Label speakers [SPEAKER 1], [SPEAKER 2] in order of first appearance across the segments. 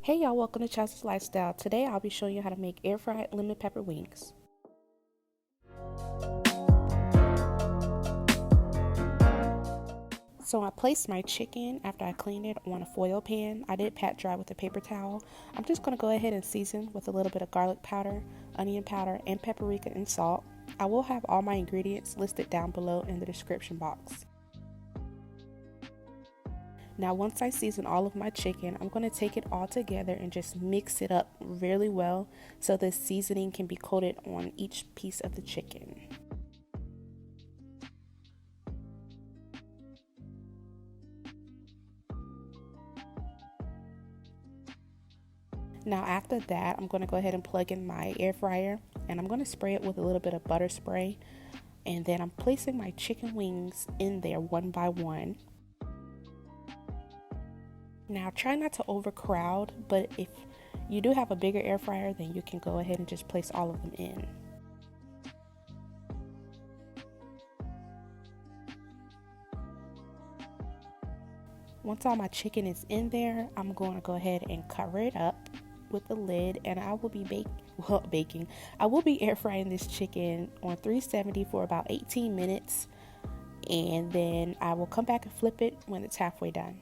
[SPEAKER 1] Hey y'all, welcome to Chaz's Lifestyle. Today I'll be showing you how to make air fried lemon pepper wings. So I placed my chicken after I cleaned it on a foil pan. I did pat dry with a paper towel. I'm just going to go ahead and season with a little bit of garlic powder, onion powder, and paprika and salt. I will have all my ingredients listed down below in the description box. Now once I season all of my chicken, I'm going to take it all together and just mix it up really well so the seasoning can be coated on each piece of the chicken. Now after that, I'm going to go ahead and plug in my air fryer and I'm going to spray it with a little bit of butter spray, and then I'm placing my chicken wings in there one by one. Now try not to overcrowd, but if you do have a bigger air fryer, then you can go ahead and just place all of them in. Once all my chicken is in there, I'm going to go ahead and cover it up with the lid, and I will be I will be air frying this chicken on 370 for about 18 minutes, and then I will come back and flip it when it's halfway done.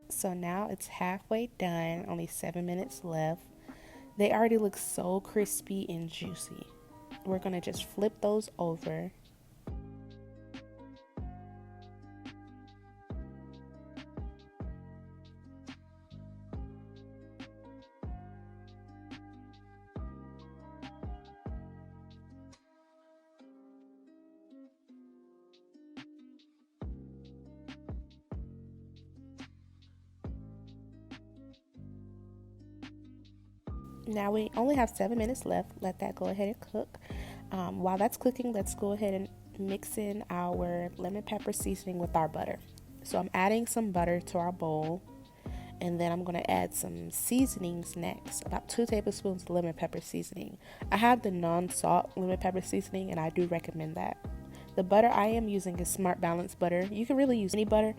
[SPEAKER 1] So now it's halfway done, only 7 minutes left. They already look so crispy and juicy. We're gonna just flip those over. Now we only have 7 minutes left. Let that go ahead and cook. While that's cooking, let's go ahead and mix in our lemon pepper seasoning with our butter. So I'm adding some butter to our bowl, and then I'm going to add some seasonings next. About 2 tablespoons of lemon pepper seasoning. I have the non-salt lemon pepper seasoning, and I do recommend that. The butter I am using is Smart Balance butter. You can really use any butter.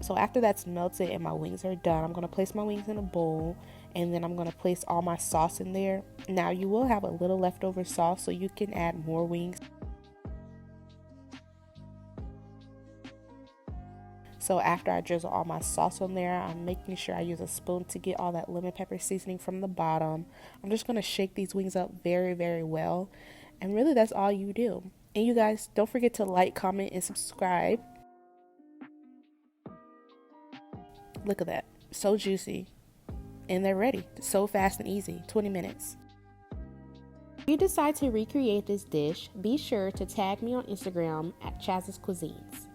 [SPEAKER 1] So after that's melted and my wings are done, I'm going to place my wings in a bowl, and then I'm going to place all my sauce in there. Now you will have a little leftover sauce, so you can add more wings. So after I drizzle all my sauce on there, I'm making sure I use a spoon to get all that lemon pepper seasoning from the bottom. I'm just going to shake these wings up very, very well. And really that's all you do. And you guys, don't forget to like, comment, and subscribe. Look at that. So juicy. And they're ready. So fast and easy. 20 minutes. If you decide to recreate this dish, be sure to tag me on Instagram at Chaz's Cuisines.